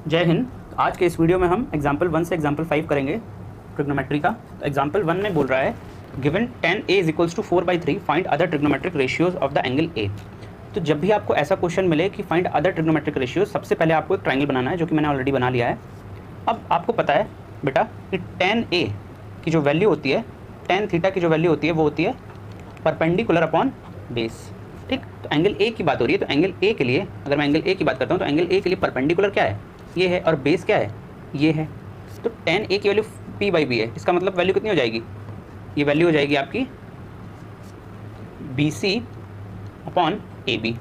जय हिंद। आज के इस वीडियो में हम एग्जाम्पल 1 से एग्जाम्पल 5 करेंगे ट्रिग्नोमेट्री का। तो एग्जाम्पल 1 में बोल रहा है given tan a = 4/3 find other trigonometric ratios of the angle a। तो जब भी आपको ऐसा क्वेश्चन मिले कि फाइंड अदर ट्रिग्नोमेट्रिक रेशियोज, सबसे पहले आपको एक ट्राइंगल बनाना है, जो कि मैंने ऑलरेडी बना लिया है। अब आपको पता है बेटा कि tan a की जो वैल्यू होती है, tan थीटा की जो वैल्यू होती है वो होती है परपेंडिकुलर अपॉन बेस। ठीक, तो एंगल a की बात हो रही है, तो एंगल a के लिए अगर मैं एंगल a की बात करता हूँ तो एंगल a के लिए परपेंडिकुलर क्या है, ये है, और बेस क्या है, ये है। तो tan a की वैल्यू p/b है, इसका मतलब वैल्यू कितनी हो जाएगी, ये वैल्यू हो जाएगी आपकी BC अपॉन AB,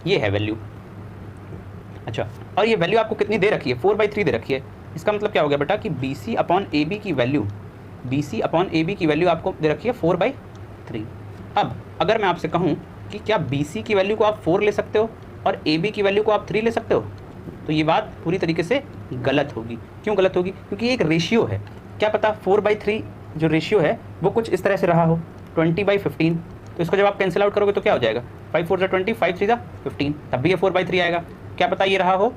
ये है वैल्यू। अच्छा, और ये वैल्यू आपको कितनी दे रखी है, 4/3 दे रखी है। इसका मतलब क्या हो गया बेटा कि BC अपॉन AB की वैल्यू, BC अपॉन AB की वैल्यू आपको दे रखी है 4/3। अब अगर मैं आपसे कहूँ कि क्या BC की वैल्यू को आप 4 ले सकते हो और AB की वैल्यू को आप 3 ले सकते हो, तो ये बात पूरी तरीके से गलत होगी। क्यों गलत होगी? क्योंकि ये एक रेशियो है। क्या पता 4/3 जो रेशियो है वो कुछ इस तरह से रहा हो 20/15, तो इसको जब आप कैंसिल आउट करोगे तो क्या हो जाएगा, 5 4 20, 5 3 15, तब भी ये 4/3 आएगा। क्या पता ये रहा हो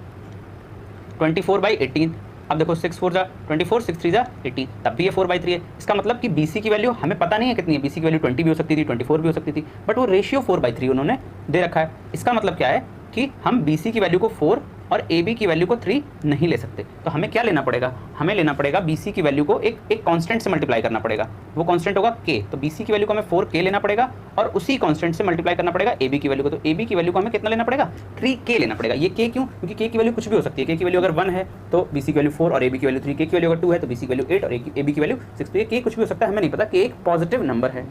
24/18, अब देखो 6 4 24, 6 3 18, तब भी ये 4/3 है। इसका मतलब कि BC की वैल्यू हमें पता नहीं है कितनी है, BC की वैल्यू 20 भी हो सकती थी, 24 भी हो सकती थी, बट वो रेशियो 4/3 उन्होंने दे रखा है। इसका मतलब क्या है कि हम BC की वैल्यू को 4 और AB की वैल्यू को 3 नहीं ले सकते। तो हमें क्या लेना पड़ेगा, हमें लेना पड़ेगा BC की वैल्यू को एक कांस्टेंट से मल्टीप्लाई करना पड़ेगा, वो कांस्टेंट होगा K। तो BC की वैल्यू को हमें 4K लेना पड़ेगा और उसी कांस्टेंट से मल्टीप्लाई करना पड़ेगा AB की वैल्यू को। तो AB की वैल्यू को हमें कितना लेना पड़ेगा, 3K लेना पड़ेगा। ये K क्यों? क्योंकि K की वैल्यू कुछ भी हो सकती है। K की वैल्यू अगर 1 है तो BC की वैल्यू 4 और AB की वैल्यू 3, K की वैल्यू अगर 2 है तो BC की वैल्यू 8 और AB की वैल्यू 6। तो ये K कुछ भी हो सकता है, हमें नहीं पता। K एक पॉजिटिव नंबर है,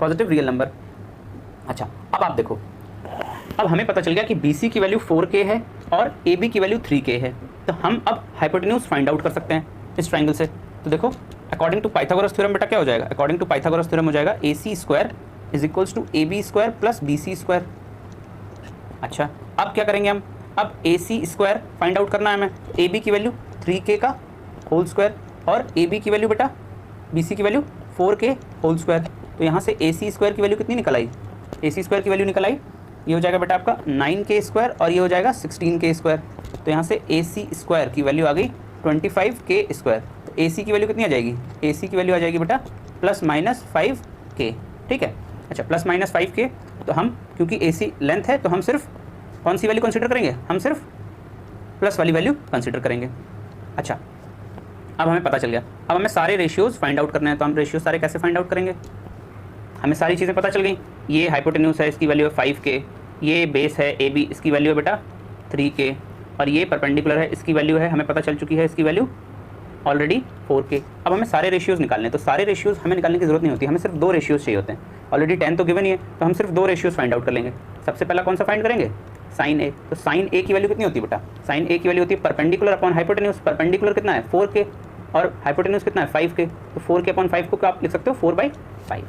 पॉजिटिव रियल नंबर। अच्छा, अब आप देखो, अब हमें पता चल गया कि BC की वैल्यू 4K है और AB की वैल्यू 3K है। तो हम अब हाइपोटेन्यूज फाइंड आउट कर सकते हैं इस ट्राइंगल से। तो देखो, अकॉर्डिंग टू पाइथागोरस थ्योरम बेटा क्या हो जाएगा, अकॉर्डिंग टू पाइथागोरस थ्योरम हो जाएगा AC² = AB² + BC²। अच्छा, अब क्या करेंगे हम, अब AC² फाइंड आउट करना है हमें। AB की वैल्यू 3K का होल स्क्वायर और AB की वैल्यू बेटा BC की वैल्यू 4K होल स्क्वायर। तो यहाँ से AC² की वैल्यू कितनी निकल आई, AC² की वैल्यू निकल आई, ये हो जाएगा बेटा आपका 9K² और ये हो जाएगा 16K²। तो यहाँ से AC² की वैल्यू आ गई 25K²। तो AC की वैल्यू कितनी आ जाएगी, AC की वैल्यू आ जाएगी बेटा +-5K। ठीक है। अच्छा, +-5K। तो हम क्योंकि AC लेंथ है तो हम सिर्फ कौन सी वैल्यू कंसिडर करेंगे, हम सिर्फ प्लस वाली वैल्यू कंसिडर करेंगे। अच्छा, अब हमें पता चल गया। अब हमें सारे रेशियोज़ फाइंड आउट करने हैं। तो हम रेशियो सारे कैसे फाइंड आउट करेंगे, हमें सारी चीज़ें पता चल गई। ये हाइपोटेन्यूज है, इसकी वैल्यू है 5K, ये बेस है AB, इसकी वैल्यू है बेटा 3K, और ये परपेंडिकुलर है, इसकी वैल्यू है हमें पता चल चुकी है, इसकी वैल्यू ऑलरेडी 4K। अब हमें सारे रेशियोज़ निकालने हैं। तो सारे रेशियोज़ हमें निकालने की जरूरत नहीं होती, हमें सिर्फ 2 रेशियोज़ चाहिए होते हैं। ऑलरेडी 10 तो गिवन ही है, तो हम सिर्फ 2 रेशियोज़ फाइंड आउट कर लेंगे। सबसे पहला कौन सा फाइंड करेंगे, sin A। तो sin A की वैल्यू कितनी होती है बेटा, sin A की वैल्यू होती है परपेंडिकुलर अपॉन हाइपोटेन्यूज। परपेंडिकुलर कितना है 4K और हाइपोटेन्यूज कितना है 5K। तो 4K अपॉन 5 को आप लिख सकते हो 4/5।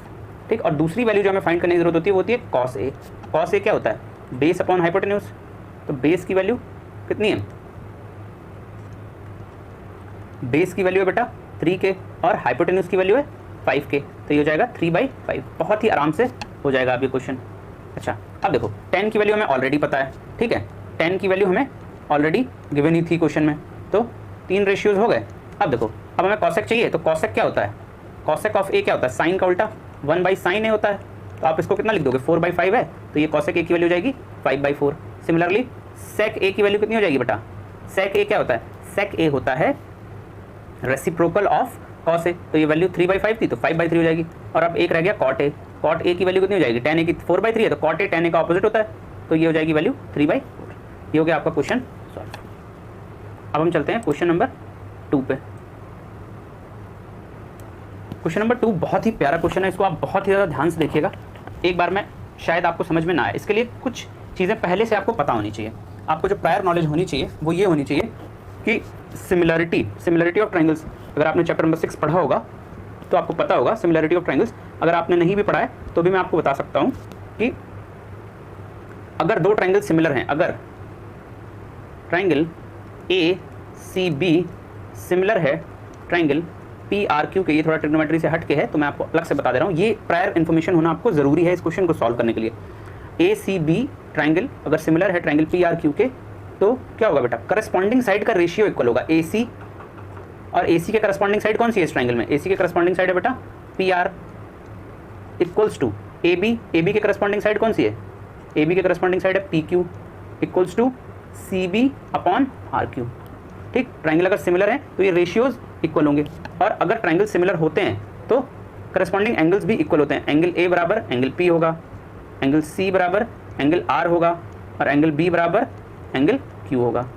ठीक, और दूसरी वैल्यू जो हमें फाइंड करने की जरूरत होती है वो होती है cos A। cos A क्या होता है, बेस अपॉन हाइपोटेन्यूज। तो बेस की वैल्यू कितनी है, बेस की वैल्यू है बेटा 3K और हाइपोटेन्यूज की वैल्यू है 5K। तो ये हो जाएगा 3/5। बहुत ही आराम से हो जाएगा आप ये क्वेश्चन। अच्छा, अब देखो tan की वैल्यू हमें ऑलरेडी पता है। ठीक है, tan की वैल्यू हमें ऑलरेडी गिवन ही थी क्वेश्चन में। तो 3 रेशियोज हो गए। अब देखो, अब हमें cosec चाहिए। तो cosec क्या होता है, cosec ऑफ A क्या होता है, साइन का उल्टा 1/sin A होता है। तो आप इसको कितना लिख दोगे, 4/5 है, तो ये cosec A की वैल्यू हो जाएगी 5/4। सिमिलरली sec A की वैल्यू कितनी हो जाएगी बेटा, sec A क्या होता है, sec A होता है रेसिप्रोकल ऑफ cos A। तो ये वैल्यू 3/5 थी तो 5/3 हो जाएगी। और अब एक रह गया cot A। cot A की वैल्यू कितनी हो जाएगी, tan A की 4/3 है, तो cot A tan A का ऑपोजिट होता है, तो ये हो जाएगी वैल्यू 3/4। ये हो गया आपका क्वेश्चन सॉल्व। अब हम चलते हैं क्वेश्चन नंबर 2 पे। क्वेश्चन नंबर 2 बहुत ही प्यारा क्वेश्चन है, इसको आप बहुत ही ज़्यादा ध्यान से देखिएगा। एक बार में शायद आपको समझ में ना आए, इसके लिए कुछ चीज़ें पहले से आपको पता होनी चाहिए। आपको जो प्रायर नॉलेज होनी चाहिए वो ये होनी चाहिए कि सिमिलरिटी ऑफ ट्राइंगल्स, अगर आपने चैप्टर नंबर 6 पढ़ा होगा तो आपको पता होगा सिमिलरिटी ऑफ ट्राइंगल्स। अगर आपने नहीं भी पढ़ा है तो भी मैं आपको बता सकता हूँ कि अगर 2 ट्राइंगल सिमिलर हैं, अगर ट्राइंगल ACB सिमिलर है ट्राइंगल PRQ के, ये थोड़ा ट्रिग्नोमेट्री से हट के है तो मैं आपको अलग से बता दे रहा हूँ, ये प्रायर इन्फॉर्मेशन होना आपको ज़रूरी है इस क्वेश्चन को सॉल्व करने के लिए। ACB ट्राइंगल अगर सिमिलर है ट्राइंगल PRQ के तो क्या होगा बेटा, करस्पॉन्डिंग साइड का रेशियो इक्वल होगा AC, और AC के करस्पॉन्डिंग साइड कौन सी है इस ट्राइंगल में, AC के करस्पॉन्डिंग साइड है बेटा PR इक्वल्स टू AB के करस्पॉन्डिंग साइड कौन सी है, AB के करस्पॉन्डिंग साइड है PQ equals to CB upon RQ। ठीक, ट्राइंगल अगर सिमिलर है तो ये रेशियोज इक्वल होंगे, और अगर ट्राइंगल सिमिलर होते हैं तो करस्पॉन्डिंग एंगल्स भी इक्वल होते हैं। एंगल A बराबर एंगल P होगा, एंगल C बराबर एंगल R होगा, और एंगल B बराबर एंगल Q होगा।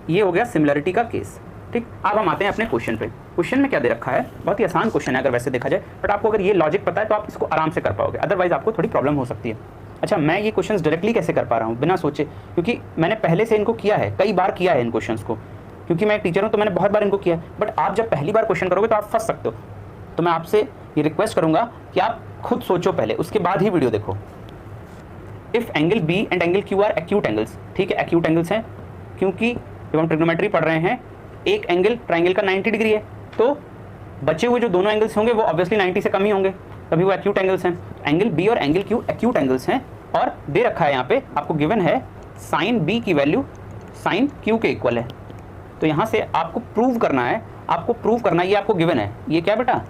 ये हो गया सिमिलरिटी का केस। ठीक, अब हम आते हैं अपने क्वेश्चन पे। क्वेश्चन में क्या दे रखा है, बहुत ही आसान क्वेश्चन है अगर वैसे देखा जाए, बट आपको अगर ये लॉजिक पता है तो आप इसको आराम से कर पाओगे, अदरवाइज आपको थोड़ी प्रॉब्लम हो सकती है। अच्छा, मैं ये क्वेश्चंस डायरेक्टली कैसे कर पा रहा हूँ बिना सोचे, क्योंकि मैंने पहले से इनको किया है, कई बार किया है इन क्वेश्चंस को, क्योंकि मैं एक टीचर हूँ तो मैंने बहुत बार इनको किया है। बट आप जब पहली बार क्वेश्चन करोगे तो आप फंस सकते हो, तो मैं आपसे ये रिक्वेस्ट करूँगा कि आप खुद सोचो पहले, उसके बाद ही वीडियो देखो। If angle B and angle Q are acute angles, ठीक है, एक्यूट एंगल्स हैं, क्योंकि जब हम ट्रिग्नोमेट्री पढ़ रहे हैं एक एंगल ट्राइंगल का 90 डिग्री है, तो बचे हुए जो दोनों एंगल्स होंगे वो ऑब्वियसली 90 से कम ही होंगे, तभी वो एक्यूट एंगल्स हैं। एंगल B और एंगल Q एक्यूट एंगल्स हैं, और दे रखा है यहाँ पे आपको गिवन है साइन B की वैल्यू साइन Q के इक्वल है। तो यहाँ से आपको प्रूव करना है, ये आपको गिवन है, ये क्या बेटा,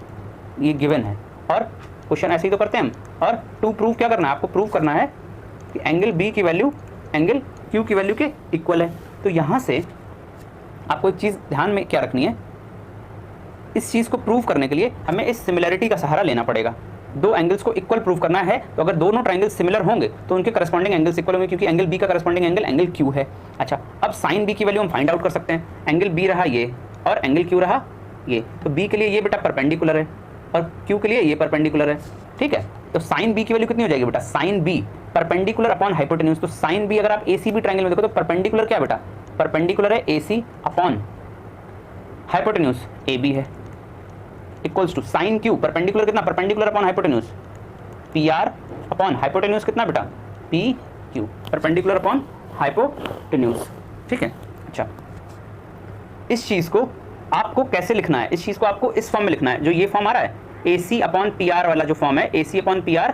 ये गिवन है, और क्वेश्चन ऐसे ही तो करते हैं हम। और टू प्रूव क्या करना है, आपको प्रूव करना है कि एंगल B की वैल्यू एंगल Q की वैल्यू के इक्वल है। तो यहाँ से आपको एक चीज़ ध्यान में क्या रखनी है, इस चीज़ को प्रूव करने के लिए हमें इस सिमिलरिटी का सहारा लेना पड़ेगा। दो एंगल्स को इक्वल प्रूव करना है, तो अगर दोनों ट्राइंगल्स सिमिलर होंगे तो उनके करस्पॉन्डिंग एंगल्स इक्वल होंगे, क्योंकि एंगल B का करस्पॉन्डिंग एंगल एंगल Q है। अच्छा, अब साइन B की वैल्यू हम फाइंड आउट कर सकते हैं। एंगल B रहा ये और एंगल Q रहा ये, तो B के लिए ये बेटा परपेंडिकुलर है और Q के लिए ये परपेंडिकुलर है। ठीक है, तो साइन B की वैल्यू कितनी हो जाएगी बेटा, sine B perpendicular upon hypotenuse. तो साइन B अगर आप ACB ट्राइंगल में देखो तो परपेंडिकुलर क्या बेटा, परपेंडिकुलर है AC अपॉन हाइपोटेन्यूज AB है, equals to sine Q perpendicular कितना, perpendicular upon hypotenuse PR upon hypotenuse कितना बेटा, PQ परपेंडिकुलर अपॉन हाइपोटेन्यूज। ठीक है, अच्छा इस चीज को आपको कैसे लिखना है, इस चीज को आपको इस फॉर्म में लिखना है, जो ये फॉर्म आ रहा है AC अपॉन PR वाला जो फॉर्म है, AC अपॉन PR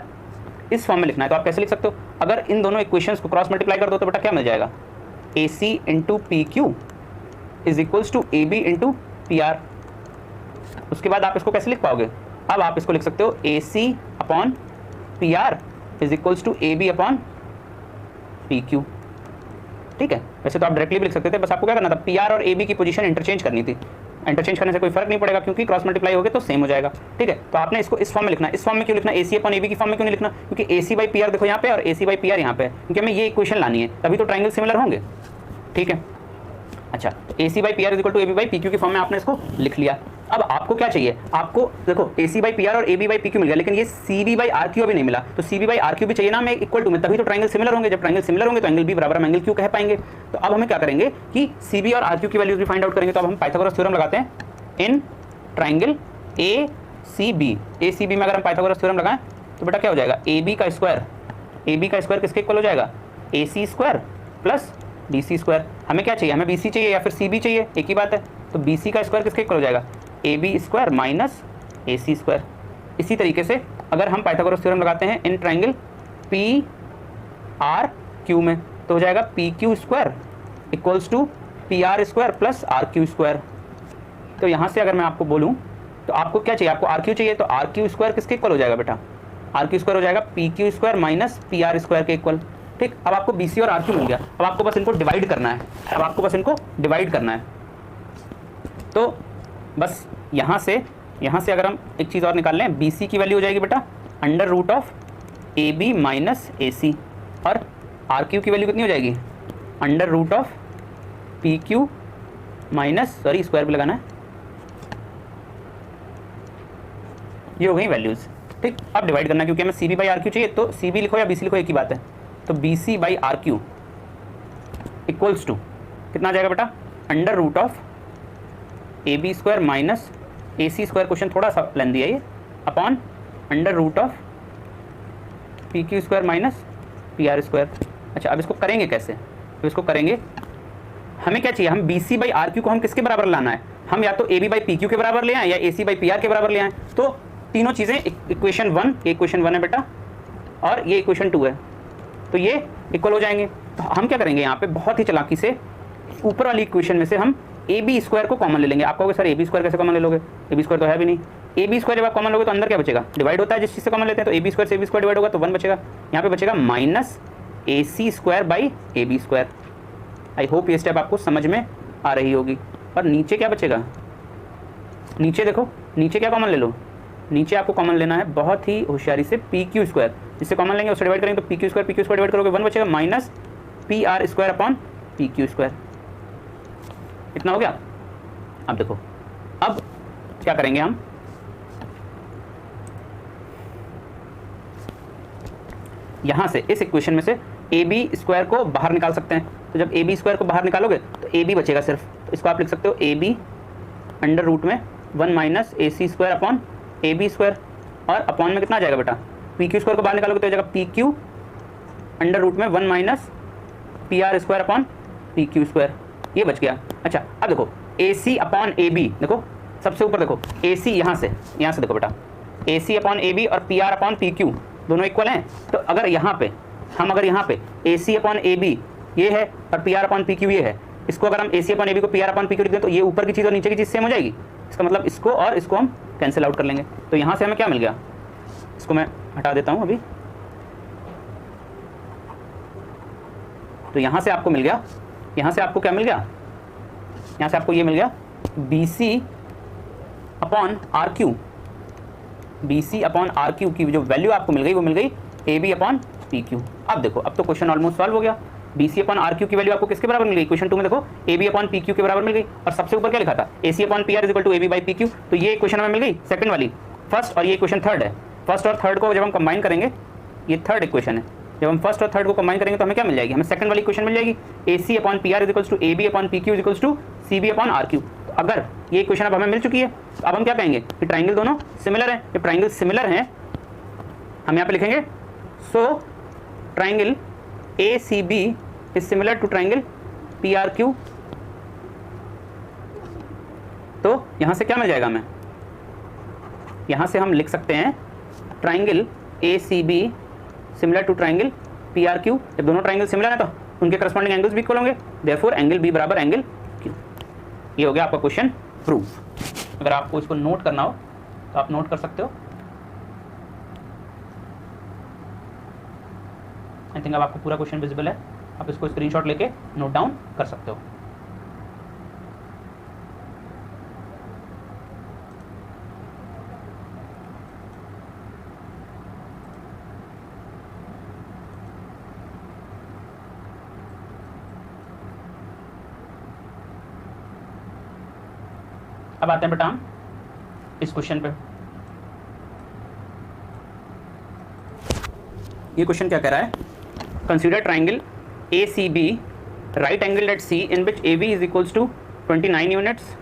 इस फॉर्म में लिखना है। तो आप कैसे लिख सकते हो, अगर इन दोनों इक्वेशंस को क्रॉस मल्टीप्लाई कर दो तो बेटा क्या मिल जाएगा, AC into PQ is equals to AB into PR। उसके बाद आप इसको कैसे लिख पाओगे, अब आप इसको लिख सकते हो AC upon PR is equals to AB upon PQ। ठीक है, वैसे तो आप डायरेक्टली भी लिख सकते थे, बस आपको क्या करना था, PR और AB की पोजीशन इंटरचेंज करनी थी। इंटरचेंज करने से कोई फर्क नहीं पड़ेगा, क्योंकि क्रॉस मल्टीप्लाई हो गए तो सेम हो जाएगा। ठीक है, तो आपने इसको इस फॉर्म में लिखना है। इस फॉर्म में क्यों लिखना है, AC अपॉन AB की फॉर्म में क्यों नहीं लिखना, क्योंकि AC बाई PR देखो यहाँ पे और AC बाई PR यहाँ पे, क्योंकि हमें ये इक्वेशन लानी है, तभी तो ट्राइंगल सिमिलर होंगे। ठीक है, अच्छा तो AC by PR is equal to AB by PQ की फॉर्म में आपने इसको लिख लिया। अब आपको क्या चाहिए, आपको देखो AC बाई PR और AB बाई PQ मिल गया, लेकिन ये CB बाई RQ अभी नहीं मिला, तो CB बाई RQ भी चाहिए ना हमें इक्वल टू में, तभी तो ट्राइंगल सिमिलर होंगे। जब ट्राइंगल सिमिलर होंगे तो एंगल B बराबर हम एंगल Q कह पाएंगे। तो अब हमें क्या करेंगे कि CB और RQ की वैल्यूज भी फाइंड आउट करेंगे। तो अब हम पाइथागोरस थ्योरम लगाते हैं इन ट्राइंगल ACB में अगर हम पाइथागोरस थ्योरम लगाएं तो बेटा क्या हो जाएगा, AB का स्क्वायर किसके इक्वल हो जाएगा, AC square plus BC square. हमें क्या चाहिए, हमें BC चाहिए या फिर CB चाहिए, एक ही बात है। तो BC का स्क्वायर किसके इक्वल हो जाएगा, AB square minus AC square. इसी तरीके से अगर हम पाइथागोरस थ्योरम लगाते हैं इन ट्राइंगल PRQ में तो हो जाएगा PQ square equals to PR square plus RQ square. तो यहाँ से अगर मैं आपको बोलूँ तो आपको क्या चाहिए, आपको RQ चाहिए, तो RQ स्क्वायर किसके इक्वल हो जाएगा बेटा, RQ स्क्वायर हो जाएगा PQ square minus PR square के इक्वल। ठीक, अब आपको BC और RQ मिल गया, अब आपको बस इनको डिवाइड करना है, तो बस यहाँ से अगर हम एक चीज़ और निकाल लें, BC की वैल्यू हो जाएगी बेटा under root of AB minus AC, और RQ की वैल्यू कितनी हो जाएगी, under root of PQ minus, sorry square भी लगाना है, ये हो गई वैल्यूज़। ठीक, अब डिवाइड करना, क्योंकि हमें CB बाई RQ चाहिए, तो CB लिखो या BC लिखो एक ही बात है। तो BC by RQ equals to कितना आ जाएगा बेटा, under root of AB square minus AC square, question थोड़ा सा लेंदी है ये, upon under root of PQ square minus PR square. अच्छा, अब इसको करेंगे कैसे, तो इसको करेंगे, हमें क्या चाहिए, हम BC बाई RQ को हम किसके बराबर लाना है, हम या तो AB बाई PQ के बराबर ले आए या AC बाई PR के बराबर ले आए। तो तीनों चीज़ें, इक्वेशन 1 है बेटा और ये इक्वेशन 2 है, तो ये इक्वल हो जाएंगे। तो हम क्या करेंगे यहाँ पे बहुत ही चालाकी से ऊपर वाली इक्वेशन में से हम ए बी स्क्वायर को कॉमन ले लेंगे। आप कहोगे सर ए बी स्क्वायर कैसे कॉमन ले लोगे, ए बी स्क्वायर तो है भी नहीं। ए बी स्क्वायर जब आप कॉमन लोगे तो अंदर क्या बचेगा, डिवाइड होता है जिस चीज़ से कॉमन लेते हैं, तो ए बी स्क्वायर से ए बी स्क्वायर डिवाइड होगा तो 1 बचेगा। यहाँ पे बचेगा minus A C square by A B square. I hope ये स्टेप आपको समझ में आ रही होगी। और नीचे क्या बचेगा, नीचे देखो, नीचे क्या कॉमन ले लो, नीचे आपको कॉमन लेना है बहुत ही होशियारी से पी क्यू स्क्वायर, जिससे कॉमन लेंगे उससे डिवाइड करेंगे तो पी क्यू स्क्वायर डिवाइड करोगे 1 बचेगा minus P R square upon P Q square. इतना हो गया। अब देखो अब क्या करेंगे हम, यहां से इस इक्वेशन में से ए बी स्क्वायर को बाहर निकाल सकते हैं। तो जब ए बी स्क्वायर को बाहर निकालोगे तो ए बी बचेगा सिर्फ, तो इसको आप लिख सकते हो ए बी अंडर रूट में 1 minus A C square upon A B square, और अपॉन में कितना आ जाएगा बेटा, पी क्यू स्क्वायर को बाहर निकालोगे तो हो जाएगा पी क्यू अंडर रूट में 1 minus P R square upon P Q square, ये बच गया। अच्छा अब देखो ए सी अपॉन ए बी, देखो सबसे ऊपर देखो ए सी यहाँ से देखो बेटा, ए सी अपॉन ए बी और P R upon P Q दोनों इक्वल हैं। तो अगर यहाँ पे ए सी अपॉन ए बी ये है और P R upon P Q ये है, इसको अगर हम ए सी अपॉन ए बी को P R upon P Q लिख दें तो ये ऊपर की चीज़ और नीचे की चीज़ सेम हो जाएगी। इसका मतलब इसको और इसको हम कैंसिल आउट कर लेंगे। तो यहाँ से हमें क्या मिल गया, इसको मैं हटा देता हूँ अभी, तो यहाँ से आपको मिल गया, यहाँ से आपको क्या मिल गया, यहाँ से आपको ये मिल गया B C upon R Q, B C upon R Q की जो वैल्यू आपको मिल गई वो मिल गई A B upon P Q. अब देखो अब तो क्वेश्चन ऑलमोस्ट सॉल्व हो गया। B C upon R Q की वैल्यू आपको किसके बराबर मिल गई, क्वेश्चन 2 में देखो A B upon P Q के बराबर मिल गई, और सबसे ऊपर क्या लिखा था A C upon P R is equal to A B by P Q. तो ये क्वेश्चन हमें मिल गई सेकंड वाली, फर्स्ट, और ये क्वेश्चन थर्ड है। फर्स्ट और थर्ड को जब हम कंबाइन करेंगे, ये थर्ड इक्वेशन है, जब हम फर्स्ट और थर्ड को कंबाइन करेंगे तो हमें क्या मिल जाएगी, हमें सेकंड वाली इक्वेशन मिल जाएगी A C upon P R is equals to A B upon P Q is equals to C B upon R Q. तो अगर ये इक्वेशन अब हमें मिल चुकी है तो अब हम क्या कहेंगे कि ट्राइंगल दोनों सिमिलर है। जब ट्राइंगल सिमिलर हैं हम यहाँ पे लिखेंगे so triangle A C B is similar to triangle P R Q. तो यहाँ से क्या मिल जाएगा हमें, यहाँ से हम लिख सकते हैं triangle A C B similar to triangle P R Q. जब दोनों ट्राइंगल सिमिलर हैं तो उनके करस्पॉन्डिंग एंगल्स भी इक्वल होंगे, देयरफॉर एंगल बी बराबर एंगल क्यू। ये हो गया आपका क्वेश्चन प्रूफ। अगर आपको इसको नोट करना हो तो आप नोट कर सकते हो। आई थिंक अब आपको पूरा क्वेश्चन विजिबल है, आप इसको स्क्रीनशॉट लेके नोट डाउन कर सकते हो। अब आते हैं बेटा हम इस क्वेश्चन पे। ये क्वेश्चन क्या कह रहा है, consider triangle A C B right angle at C in which A B is equals to 29 units,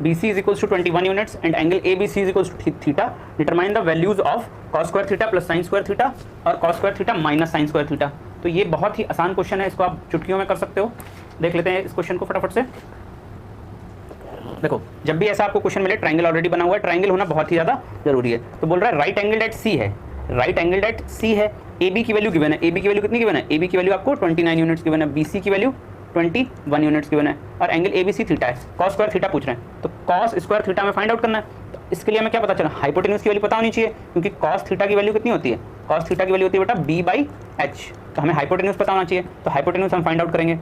B C is equals to 21 units and angle A B C is equals to theta. Determine the values of cos square theta plus sine square theta और cos square theta minus sine square theta. तो ये बहुत ही आसान question है, इसको आप चुटकियों में कर सकते हो। देख लेते हैं इस क्वेश्चन को फटाफट से। देखो जब भी ऐसा आपको क्वेश्चन मिले, ट्राइंगल ऑलरेडी बना हुआ है, ट्राइंगल होना बहुत ही ज़्यादा जरूरी है। तो बोल रहा है राइट एंगल एट सी है, राइट एंगल एट सी है, ए बी की वैल्यू गिवन है, ए बी की वैल्यू कितनी गिवन है, ए बी की वैल्यू आपको 29 यूनिट्स गिवन है, बी सी की वैल्यू 21 यूनिट्स गिवन है, और angle A B C theta है, कॉस स्क्वायर थीटा पूछ रहे हैं। तो कॉस स्क्वायर थीटा में फाइंड आउट करना है। तो इसके लिए हमें क्या पता चला, हाइपोटेन्यूज की वैल्यू पता होनी चाहिए, क्योंकि कॉस थीटा की वैल्यू कितनी होती है, कॉस थीटा की वैल्यू होती है बेटा बी बाई एच। तो हमें हाइपोटेन्यूज पता होना चाहिए, तो हाइपोटेन्यूज हम फाइंड आउट करेंगे।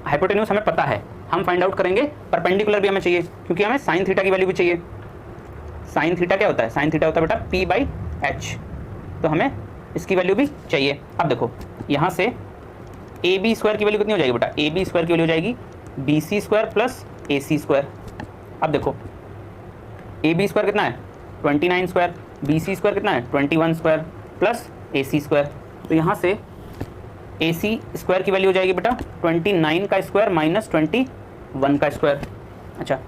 हाइपोटेन्यूज हमें पता है, हम फाइंड आउट करेंगे। परपेंडिकुलर भी हमें चाहिए, क्योंकि हमें साइन थीटा की वैल्यू भी चाहिए। साइन थीटा क्या होता है, साइन थीटा होता है बेटा पी बाई एच, तो हमें इसकी वैल्यू भी चाहिए। अब देखो यहाँ से ए बी स्क्वायर की वैल्यू कितनी हो जाएगी बेटा, ए बी स्क्वायर की वैल्यू हो जाएगी बी सी स्क्वायर प्लस ए सी स्क्वायर। अब देखो ए बी स्क्वायर कितना है 29 स्क्वायर, बी सी स्क्वायर कितना है 21 स्क्वायर प्लस ए सी स्क्वायर। तो यहाँ से ए सी स्क्वायर की वैल्यू हो जाएगी बेटा 29 का स्क्वायर माइनस 21 का स्क्वायर। अच्छा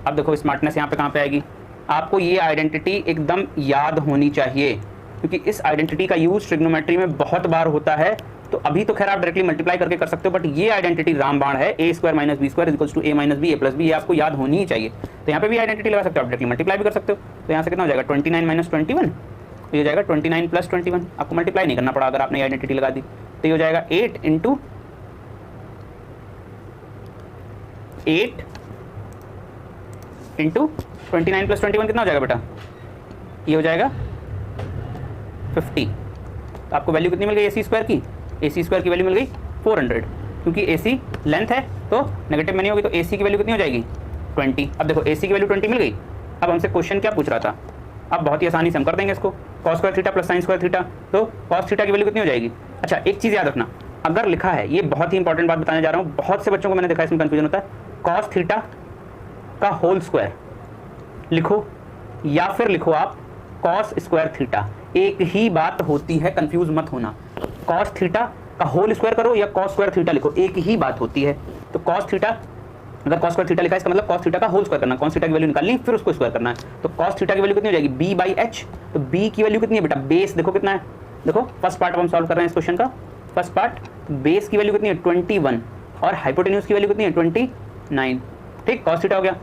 अब देखो स्मार्टनेस यहाँ पे कहाँ पे आएगी, आपको ये आइडेंटिटी एकदम याद होनी चाहिए, क्योंकि इस आइडेंटिटी का यूज ट्रिग्नोमेट्री में बहुत बार होता है। तो अभी तो खैर आप डायरेक्टली मल्टीप्लाई करके कर सकते हो, बट ये आइडेंटिटी रामबाण है, A square minus B square equals to A minus B A plus B, ये आपको याद होनी ही चाहिए। तो यहाँ पे भी आइडेंटिटी लगा सकते हो, आप डायरेक्टली मल्टीप्लाई भी कर सकते हो। तो यहाँ से कितना हो जाएगा 29 माइनस 21, तो ये हो जाएगा 29 प्लस 21। आपको मल्टीप्लाई नहीं करना पड़ा अगर आपने आइडेंटिटी लगा दी। तो ये हो जाएगा 8 इंटू 8 इंटू 29 प्लस 21 कितना हो जाएगा बेटा, ये हो जाएगा 50। तो आपको वैल्यू कितनी मिल गई AC स्क्वायर की, AC स्क्वायर की वैल्यू मिल गई 400, क्योंकि AC लेंथ है तो नेगेटिव में नहीं होगी, तो AC की वैल्यू कितनी हो जाएगी 20। अब देखो AC की वैल्यू 20 मिल गई। अब हमसे क्वेश्चन क्या पूछ रहा था, अब बहुत ही आसानी से हम कर देंगे इसको, cos square theta plus sine square theta, तो कॉस थीटा की वैल्यू कितनी हो जाएगी। अच्छा एक चीज़ याद रखना, अगर लिखा है, ये बहुत ही इंपॉर्टेंट बात बताने जा रहा हूँ, बहुत से बच्चों को मैंने देखा इसमें कन्फ्यूजन होता है, कॉस थीटा का होल स्क्वायर लिखो या फिर लिखो आप कॉस स्क्वायर थीटा, एक ही बात होती है, कंफ्यूज मत होना। कॉस थीटा का होल स्क्वायर करो या कॉस स्क्वायर थीटा लिखो, एक ही बात होती है। तो कॉस थीटा, अगर कॉस स्क्वायर थीटा लिखा है इसका मतलब कॉस थीटा का होल स्क्वायर करना, कॉस थीटा की वैल्यू निकालनी फिर उसको स्क्वायर करना है। तो कॉस थीटा की वैल्यू कितनी हो जाएगी b/h, तो b की वैल्यू कितनी है बेटा, बेस देखो कितना है, देखो फर्स्ट पार्ट हम सॉल्व कर रहे हैं इस क्वेश्चन का, फर्स्ट पार्ट बेस की वैल्यू कितनी है 21 और हाइपोटेन्यूज की वैल्यू कितनी है 29, ठीक, कॉस थीटा हो गया।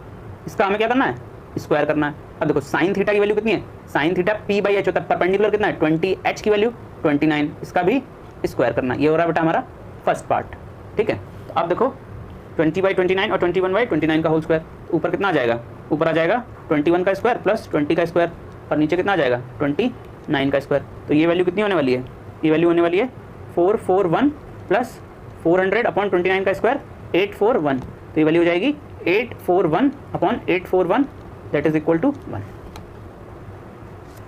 इसका हमें क्या करना है, स्क्वायर करना है। अब देखो साइन थीटा की वैल्यू कितनी है, साइन थीटा p/h होता है, परपेंडिकुलर कितना है 20h की वैल्यू 29, इसका भी स्क्वायर करना, ये हो रहा है बेटा हमारा फर्स्ट पार्ट, ठीक है। तो अब देखो 20/29 और 21/29 का होल स्क्वायर, ऊपर कितना आ जाएगा, ऊपर आ जाएगा 21 का स्क्वायर प्लस 20 का स्क्वायर, और नीचे कितना आ जाएगा 29 का स्क्वायर। तो ये वैल्यू कितनी होने वाली है, ये वैल्यू होने वाली है 441 प्लस 400/29 का स्क्वायर 841, तो ये वैल्यू हो जाएगी 841/841 that is equal to 1।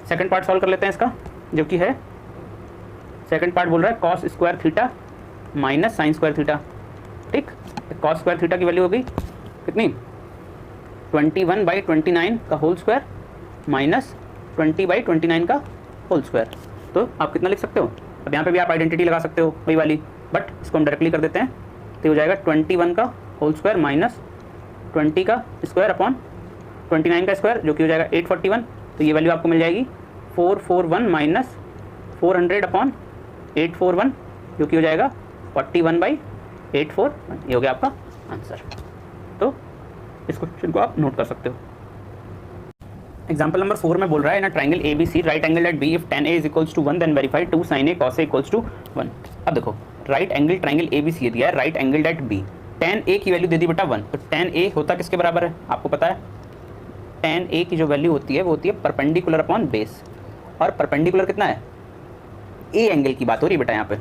Second part solve कर लेते हैं इसका, जो कि है सेकंड पार्ट बोल रहा है cos square theta minus sine square theta, ठीक। कॉस स्क्वायर थीटा की वैल्यू हो गई कितनी 21/29 का होल स्क्वायर माइनस 20/29 का होल स्क्वायर। तो आप कितना लिख सकते हो, अब यहाँ पे भी आप आइडेंटिटी लगा सकते हो वही वाली, बट इसको हम डायरेक्टली कर देते हैं। तो हो जाएगा 21 का होल स्क्वायर माइनस 20 का स्क्वायर अपॉन 29 का स्क्वायर, जो कि हो जाएगा 841। तो ये वैल्यू आपको मिल जाएगी 441 माइनस 400/841, जो कि हो जाएगा 41/841, ये हो गया आपका आंसर। तो इस क्वेश्चन को आप नोट कर सकते हो। एग्जाम्पल नंबर 4 में बोल रहा है in a triangle ABC right angle at B if tan A is equals to 1 then verify 2 sin A cos A equals to 1। अब देखो राइट एंगल ट्राइंगल ABC दिया है, right angle at B, tan A की वैल्यू दे दी बेटा 1, तो tan A होता किसके बराबर है आपको पता है, tan A की जो वैल्यू होती है वो होती है परपेंडिकुलर अपॉन बेस, और परपेंडिकुलर कितना है A एंगल की बात हो रही है बेटा, यहाँ पे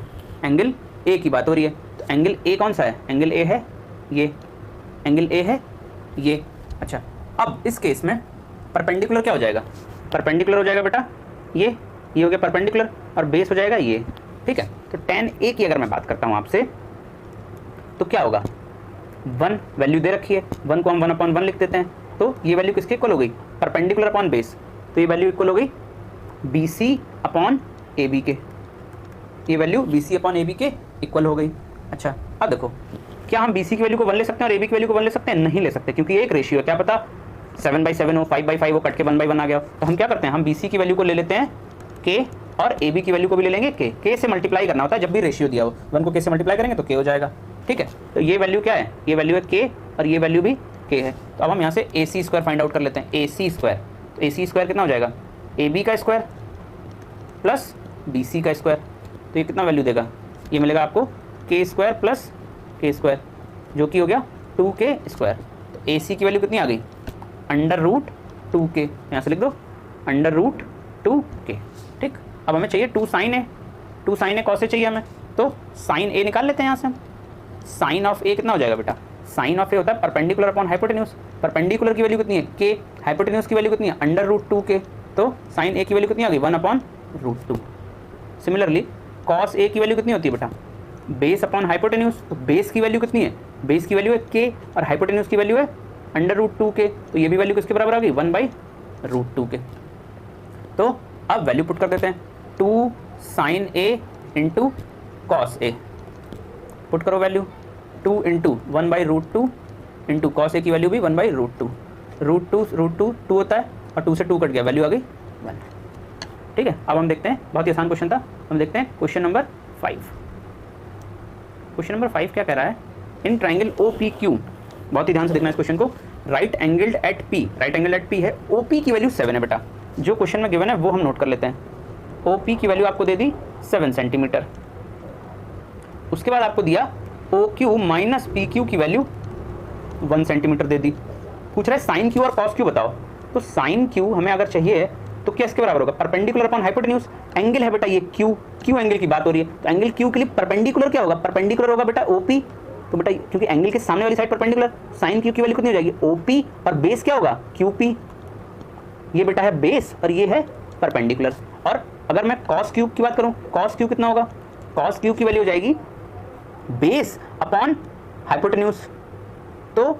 एंगल A की बात हो रही है। तो एंगल A कौन सा है, एंगल A है ये, एंगल A है ये। अच्छा अब इस केस में परपेंडिकुलर क्या हो जाएगा, परपेंडिकुलर हो जाएगा बेटा ये हो गया परपेंडिकुलर, और बेस हो जाएगा ये, ठीक है। तो tan A की अगर मैं बात करता हूँ आपसे तो क्या होगा, 1 वैल्यू दे रखी है, 1 को हम 1/1 लिख देते हैं, तो ये वैल्यू किसके इक्वल हो गई, परपेंडिकुलर अपॉन बेस, तो ये वैल्यू इक्वल हो गई BC अपॉन AB के, ये वैल्यू BC अपॉन AB के इक्वल हो गई। अच्छा अब देखो क्या हम BC की वैल्यू को 1 ले सकते हैं और AB की वैल्यू को 1 ले सकते हैं, नहीं ले सकते, क्योंकि एक रेशियो है, क्या पता 7/7 हो, 5/5 हो, कट के 1/1 आ गया। तो हम क्या करते हैं, हम BC की वैल्यू को ले लेते हैं K और AB की वैल्यू को भी ले लेंगे K से मल्टीप्लाई करना होता है जब भी रेशियो दिया हो, 1 को K से मल्टीप्लाई करेंगे तो K हो जाएगा, ठीक है। तो ये वैल्यू क्या है, ये वैल्यू है K और ये वैल्यू भी K है। तो अब हम यहाँ से AC स्क्वायर फाइंड आउट कर लेते हैं, AC स्क्वायर, तो AC स्क्वायर कितना हो जाएगा AB का स्क्वायर प्लस BC का स्क्वायर, तो ये कितना वैल्यू देगा, ये मिलेगा आपको K square plus K square, जो कि हो गया 2K स्क्वायर। तो AC की वैल्यू कितनी आ गई √2K, यहाँ से लिख दो √2K, ठीक। अब हमें चाहिए 2 sin A, 2 sin A cos A चाहिए हमें, तो sin A निकाल लेते हैं यहाँ से हम। sin ऑफ A कितना हो जाएगा बेटा, sin ऑफ A होता है परपेंडिकुलर अपॉन हाइपोटेन्यूज, परपेंडिकुलर की वैल्यू कितनी है K, हाइपोटेन्यूज की वैल्यू कितनी है √2K, तो sin A की वैल्यू कितनी आ गई 1/√2। सिमिलरली cos A की वैल्यू कितनी होती है बेटा, बेस अपॉन हाइपोटेन्यूज, तो बेस की वैल्यू कितनी है, बेस की वैल्यू है K और हाइपोटेन्यूज की वैल्यू है √2K, तो ये भी वैल्यू किसके बराबर आ गई 1/√2K। तो अब वैल्यू पुट कर देते हैं, 2 sin A into cos A, put करो value 2 into 1/√2 into cos A की वैल्यू भी 1/√2, √2 2 होता है और 2 से 2 कट गया, वैल्यू आ गई 1, ठीक है। अब हम देखते हैं, बहुत ही आसान क्वेश्चन था, हम देखते हैं क्वेश्चन नंबर 5। क्वेश्चन नंबर 5 क्या कह रहा है, इन ट्राइंगल OPQ, बहुत ही ध्यान से देखना इस क्वेश्चन को, right angled at P, right angle at P है, OP की वैल्यू 7 है बेटा, जो क्वेश्चन में गिवन है वो हम नोट कर लेते हैं। OP की वैल्यू आपको दे दी 7 सेंटीमीटर, उसके बाद आपको दिया O Q minus P Q की वैल्यू 1 सेंटीमीटर दे दी। पूछ रहा है साइन क्यू और कॉस क्यू बताओ। तो साइन क्यू हमें अगर चाहिए तो क्या इसके बराबर होगा, परपेंडिकुलर अपॉन हाइपोटेन्यूज। एंगल है बेटा ये क्यू, क्यू एंगल की बात हो रही है, तो एंगल क्यू के लिए परपेंडिकुलर क्या होगा, परपेंडिकुलर होगा बेटा ओपी। तो बेटा क्योंकि एंगल के सामने वाली साइड परपेंडिकुलर, साइन क्यू की वैल्यू कितनी हो जाएगी ओपी, और बेस क्या होगा क्यूपी। ये बेटा है बेस और ये है परपेंडिकुलर। और अगर मैं कॉस क्यू की बात करूं, कॉस क्यू कितना होगा, कॉस क्यू की वैल्यू हो जाएगी बेस अपॉन हाइपोटेन्यूज। तो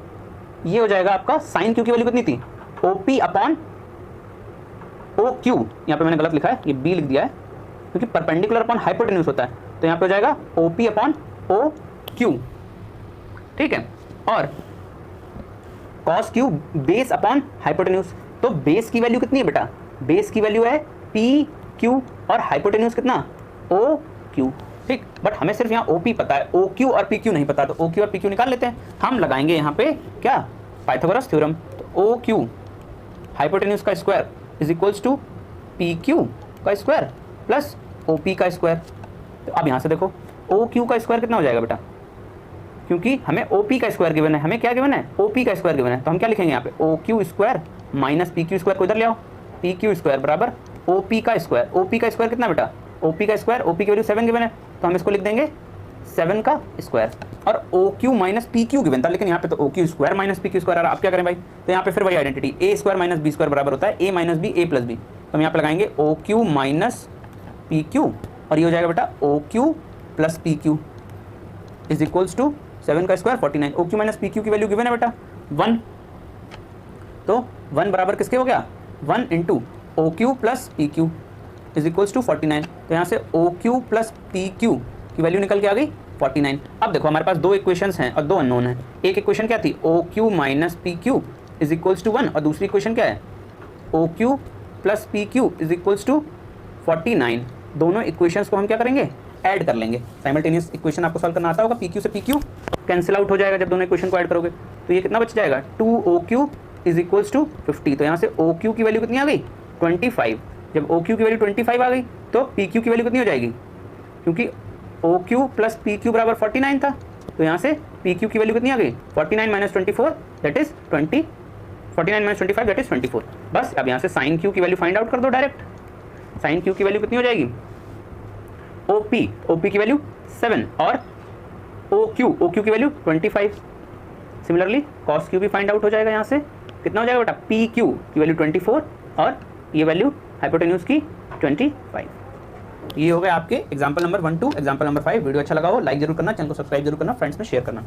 ये हो जाएगा आपका साइन क्यू की वैल्यू कितनी थी, ओपी अपॉन ओ क्यू। यहाँ पे मैंने गलत लिखा है, ये बी लिख दिया है क्योंकि परपेंडिकुलर अपॉन हाइपोटेन्यूज होता है, तो यहाँ पे हो जाएगा ओपी अपॉन ओ क्यू। ठीक है, और cos Q base upon hypotenuse. तो बेस की वैल्यू कितनी है बेटा, बेस की वैल्यू है पी क्यू और हाइपोटेन्यूज कितना ओ क्यू। ठीक, बट हमें सिर्फ यहाँ ओपी पता है, ओ क्यू और पी क्यू नहीं पता, तो ओ क्यू और पी क्यू निकाल लेते हैं। हम लगाएंगे यहाँ पे क्या, पाइथागोरस थ्योरम। तो ओ क्यू हाइपोटेन्यूज का square is equals to P Q का स्क्वायर प्लस ओ पी का स्क्वायर। तो अब यहाँ से देखो ओ क्यू का स्क्वायर कितना हो जाएगा बेटा, क्योंकि हमें ओ पी का स्क्वायर गिवन है, हमें क्या गिवन है ओ पी का स्क्वायर गिवन है, तो हम क्या लिखेंगे यहाँ पे O Q square minus P Q square को इधर ले आओ, पी क्यू स्क्वायर बराबर ओ पी का स्क्वायर। ओ पी का स्क्वायर कितना बेटा, ओ पी का स्क्वायर, ओ पी की वैल्यू 7 गिवन है, तो हम इसको लिख देंगे 7 का स्क्वायर। और O Q minus P Q given था, लेकिन यहाँ पे तो O Q square minus P Q square. आप क्या करें भाई, तो यहाँ पे फिर वही identity, A square minus B square बराबर होता है A minus B A plus B. तो हम यहाँ पे लगाएंगे O Q minus P Q, और ये हो जाएगा बेटा O Q plus P Q is equals to 7 का square 49। O Q minus P Q की वैल्यू गिवन है बेटा 1, तो 1 बराबर किसके हो गया 1 into O Q plus P Q is equals to 49। तो यहाँ से O Q plus P Q की वैल्यू निकल के आ गई 49। अब देखो हमारे पास दो इक्वेशंस हैं और दो अननोन हैं। एक इक्वेशन क्या थी O Q minus P Q is equals to 1, और दूसरी इक्वेशन क्या है O Q plus P Q is equals to 49। दोनों इक्वेशंस को हम क्या करेंगे, ऐड कर लेंगे। साइमल्टेनियस इक्वेशन आपको सॉल्व करना आता होगा, पी क्यू से पी क्यू कैंसिल आउट हो जाएगा जब दोनों इक्वेशन को ऐड करोगे। तो ये कितना बच जाएगा 2 O Q is equals to 50। तो यहाँ से ओ क्यू की वैल्यू कितनी आ गई 25। जब ओ क्यू की वैल्यू 25 आ गई तो पी क्यू की वैल्यू कितनी हो जाएगी, क्योंकि O Q plus P Q बराबर 49 था, तो यहाँ से पी क्यू की वैल्यू कितनी आ गई 49 minus 24 that is 20, 49 minus 25 that is 24। बस अब यहाँ से साइन क्यू की वैल्यू फाइंड आउट कर दो डायरेक्ट। साइन क्यू की वैल्यू कितनी हो जाएगी ओ पी की वैल्यू 7 और ओ क्यू की वैल्यू 25। सिमिलरली कॉस क्यू भी फाइंड आउट हो जाएगा। यहाँ से कितना हो जाएगा बेटा पी क्यू की वैल्यू 24 और ये वैल्यू हाइपोटेन्यूज की 25। ये हो गया आपके example number 1 2। Example number 5 video अच्छा लगा हो लाइक जरूर करना, चैनल को सब्सक्राइब जरूर करना, फ्रेंड्स में शेयर करना।